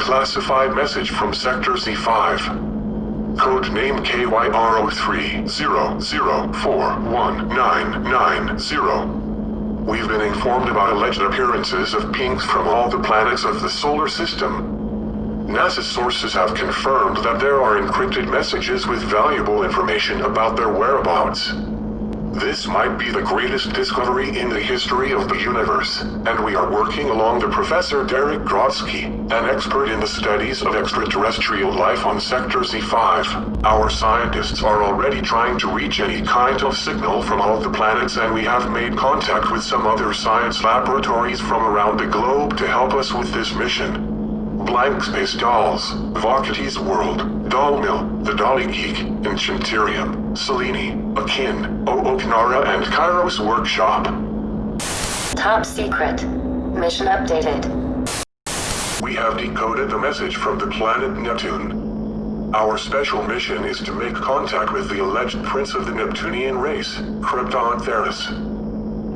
classified message from Sector Z5. Code name KYRO300419990. We've been informed about alleged appearances of pinks from all the planets of the solar system. NASA sources have confirmed that there are encrypted messages with valuable information about their whereabouts. This might be the greatest discovery in the history of the universe, and we are working along with Professor Derek Grodsky, an expert in the studies of extraterrestrial life on Sector Z5. Our scientists are already trying to reach any kind of signal from all the planets, and we have made contact with some other science laboratories from around the globe to help us with this mission. BlankSpace Dolls, Valkitty's World, Doll Mill, the Dolly Geek, Enchanterium, Sélène, Akin, OOAK Nara, and Kairos Workshop. Top secret. Mission updated. We have decoded the message from the planet Neptune. Our special mission is to make contact with the alleged prince of the Neptunian race, Krypton Theris.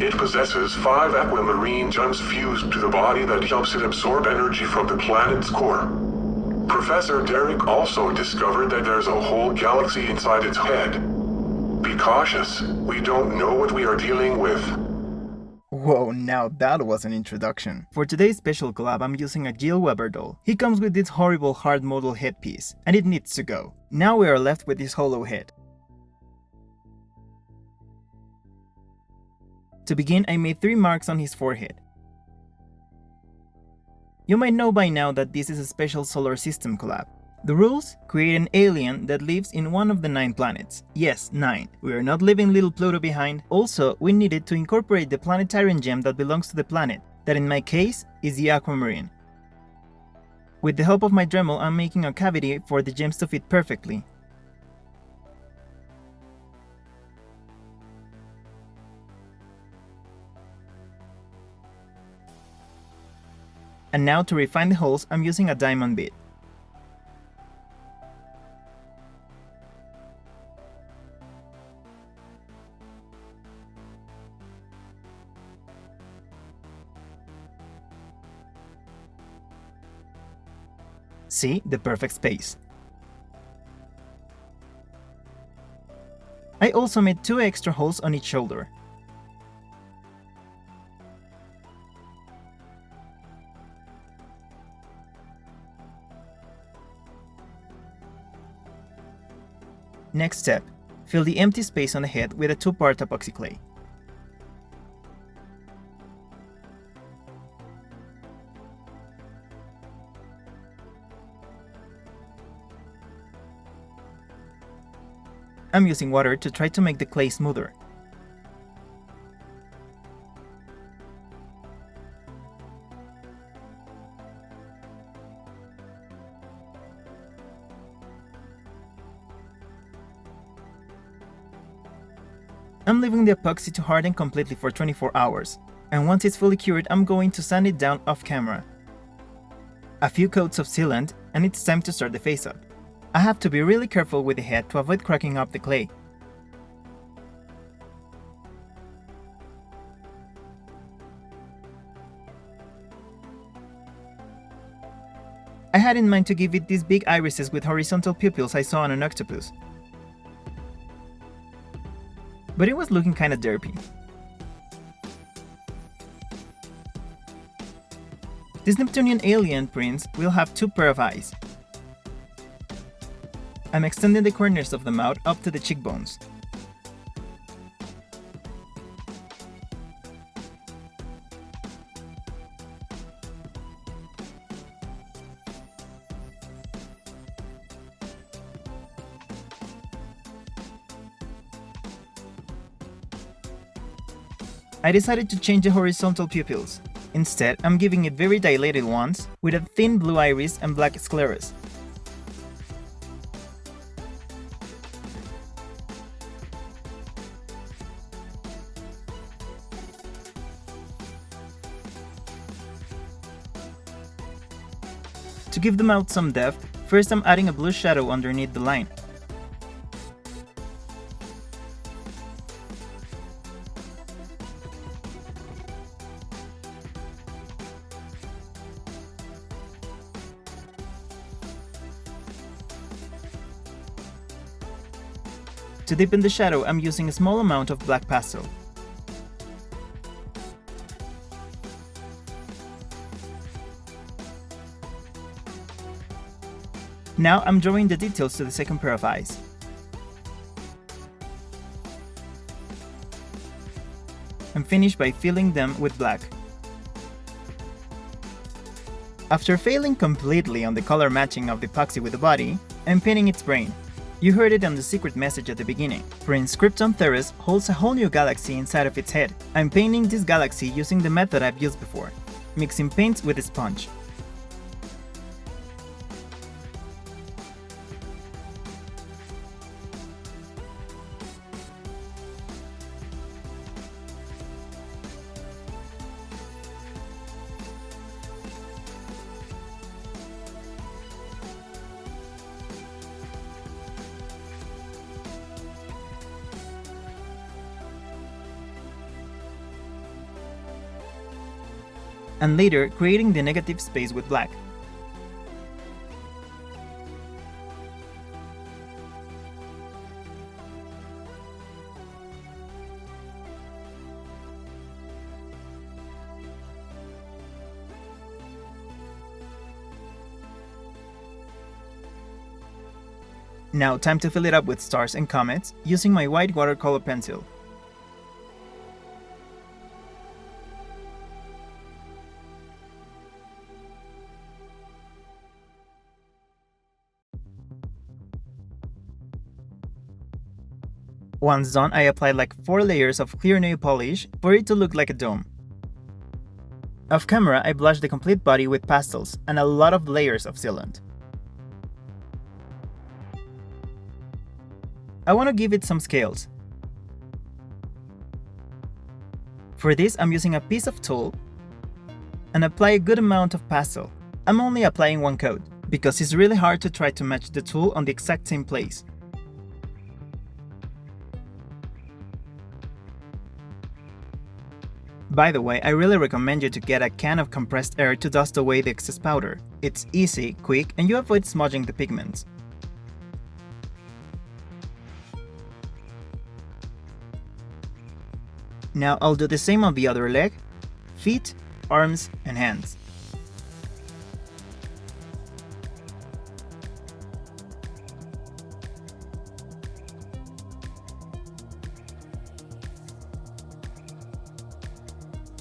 It possesses 5 aquamarine gems fused to the body that helps it absorb energy from the planet's core. Professor Derek also discovered that there's a whole galaxy inside its head. Be cautious, we don't know what we are dealing with. Whoa, now that was an introduction. For today's special collab, I'm using a Gil Webber doll. He comes with this horrible hard model headpiece, and it needs to go. Now we are left with this hollow head. To begin, I made 3 marks on his forehead. You might know by now that this is a special solar system collab. The rules? Create an alien that lives in one of the 9 planets. Yes, 9. We are not leaving little Pluto behind. Also, we needed to incorporate the planetarium gem that belongs to the planet, that in my case is the aquamarine. With the help of my Dremel, I'm making a cavity for the gems to fit perfectly. And now to refine the holes, I'm using a diamond bit. See, the perfect space. I also made 2 extra holes on each shoulder. Next step, fill the empty space on the head with a 2-part epoxy clay. I'm using water to try to make the clay smoother. I'm leaving the epoxy to harden completely for 24 hours, and once it's fully cured, I'm going to sand it down off camera. A few coats of sealant, and it's time to start the face up. I have to be really careful with the head to avoid cracking up the clay. I had in mind to give it these big irises with horizontal pupils I saw on an octopus. But it was looking kinda derpy. This Neptunian alien prince will have 2 pair of eyes. I'm extending the corners of the mouth up to the cheekbones. I decided to change the horizontal pupils. Instead, I'm giving it very dilated ones with a thin blue iris and black scleras. To give the mouth some depth, first I'm adding a blue shadow underneath the line. To deepen the shadow, I'm using a small amount of black pastel. Now I'm drawing the details to the second pair of eyes. And finish by filling them with black. After failing completely on the color matching of the epoxy with the body, I'm painting its brain. You heard it on the secret message at the beginning. Prince Krypton Theris holds a whole new galaxy inside of its head. I'm painting this galaxy using the method I've used before, mixing paints with a sponge. And later creating the negative space with black. Now time to fill it up with stars and comets using my white watercolor pencil. Once done, I applied like 4 layers of clear nail polish for it to look like a dome. Off camera, I blushed the complete body with pastels and a lot of layers of sealant. I want to give it some scales. For this, I'm using a piece of tulle and apply a good amount of pastel. I'm only applying one coat, because it's really hard to try to match the tulle on the exact same place. By the way, I really recommend you to get a can of compressed air to dust away the excess powder. It's easy, quick, and you avoid smudging the pigments. Now I'll do the same on the other leg, feet, arms, and hands.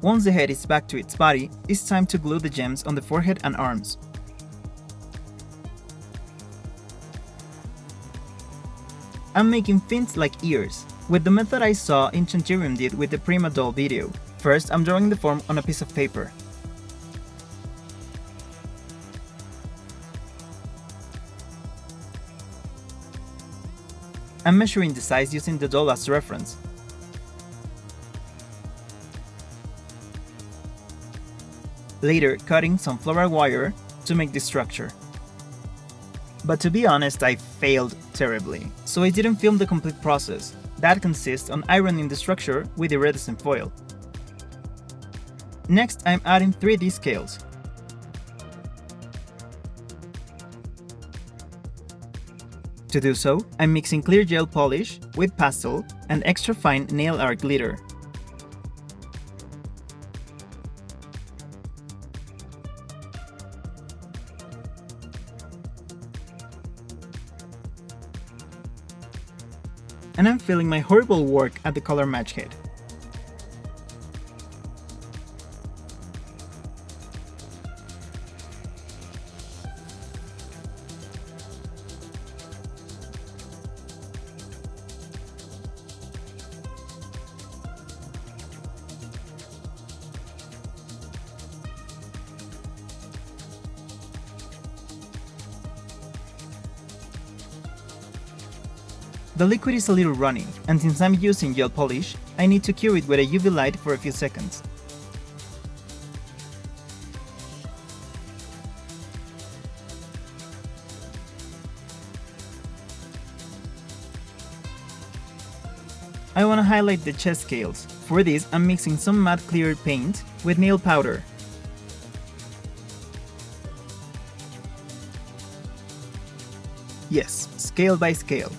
Once the head is back to its body, it's time to glue the gems on the forehead and arms. I'm making fins like ears, with the method I saw Enchanterium did with the Prima Doll video. First, I'm drawing the form on a piece of paper. I'm measuring the size using the doll as reference. Later, cutting some floral wire to make the structure. But to be honest, I failed terribly, so I didn't film the complete process. That consists on ironing the structure with iridescent foil. Next, I'm adding 3D scales. To do so, I'm mixing clear gel polish with pastel and extra fine nail art glitter. And I'm filling my horrible work at the color match head. The liquid is a little runny, and since I'm using gel polish, I need to cure it with a UV light for a few seconds. I want to highlight the chest scales. For this, I'm mixing some matte clear paint with nail powder. Yes, scale by scale.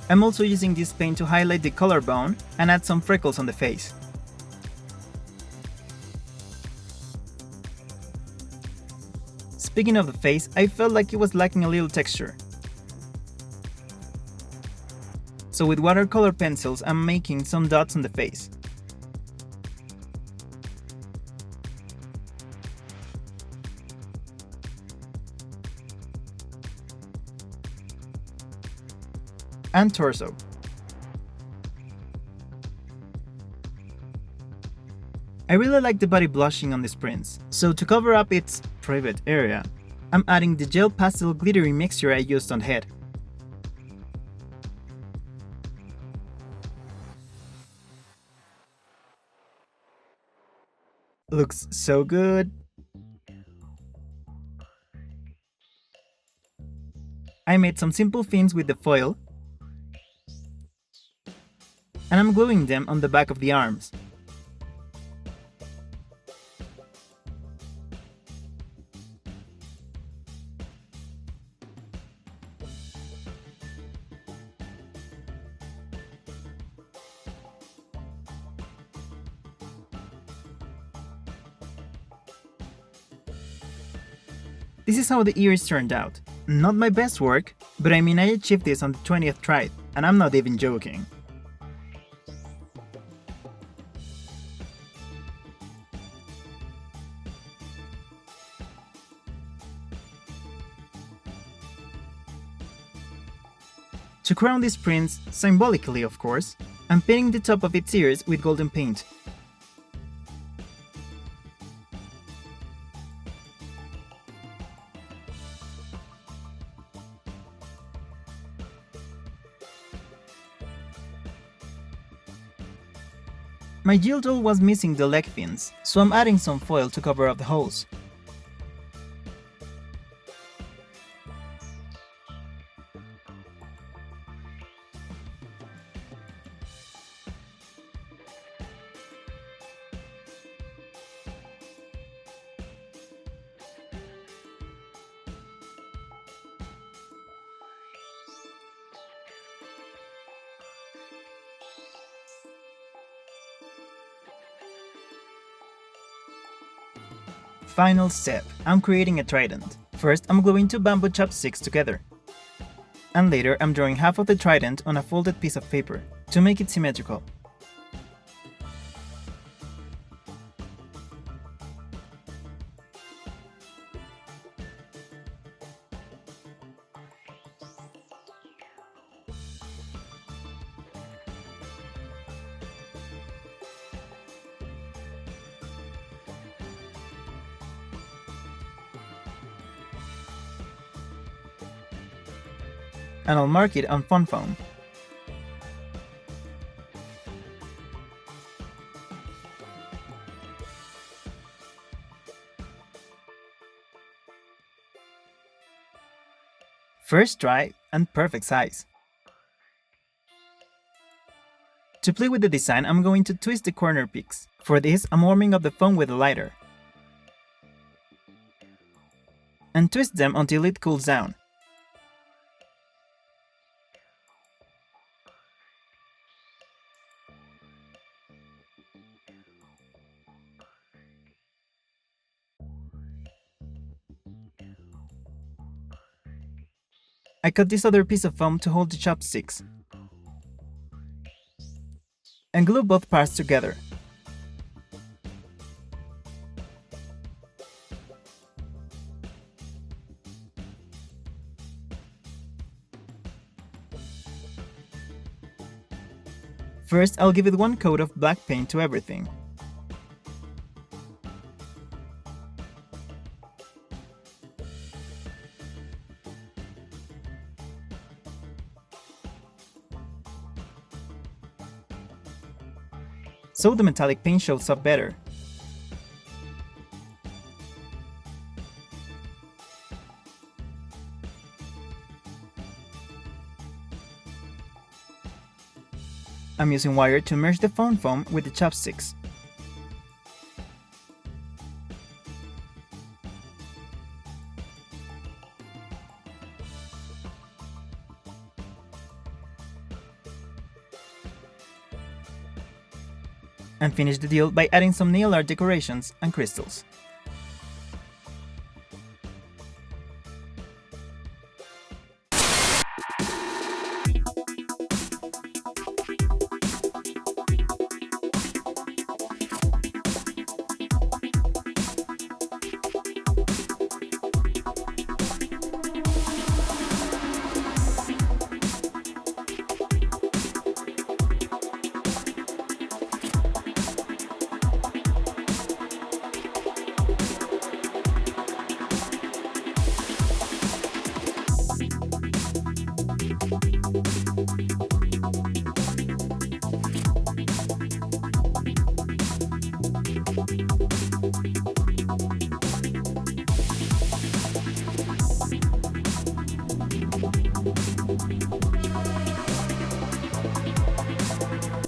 I'm also using this paint to highlight the collarbone and add some freckles on the face. Speaking of the face, I felt like it was lacking a little texture. So with watercolor pencils, I'm making some dots on the face. And torso. I really like the body blushing on these prints, so to cover up its private area, I'm adding the gel pastel glittery mixture I used on head. Looks so good! I made some simple fins with the foil, and I'm gluing them on the back of the arms. This is how the ears turned out. Not my best work, but I mean I achieved this on the 20th try, and I'm not even joking. To crown these prints, symbolically of course, I'm painting the top of its ears with golden paint. My Gil doll was missing the leg fins, so I'm adding some foil to cover up the holes. Final step, I'm creating a trident. First, I'm gluing two bamboo chopsticks together. And later, I'm drawing half of the trident on a folded piece of paper, to make it symmetrical. And I'll mark it on fun foam. First try and perfect size. To play with the design, I'm going to twist the corner peaks. For this, I'm warming up the foam with a lighter. And twist them until it cools down. I cut this other piece of foam to hold the chopsticks, and glue both parts together. First, I'll give it one coat of black paint to everything. So the metallic paint shows up better. I'm using wire to merge the fun foam with the chopsticks. and finish the deal by adding some nail art decorations and crystals.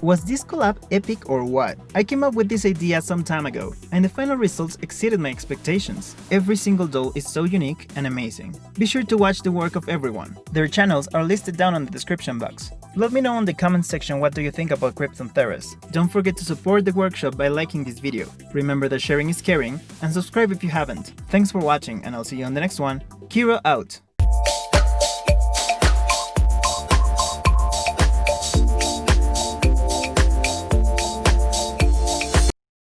Was this collab epic or what? I came up with this idea some time ago, and the final results exceeded my expectations. Every single doll is so unique and amazing. Be sure to watch the work of everyone. Their channels are listed down in the description box. Let me know in the comments section what do you think about Cryptantheras. Don't forget to support the workshop by liking this video. Remember that sharing is caring, and subscribe if you haven't. Thanks for watching, and I'll see you on the next one. Kira out!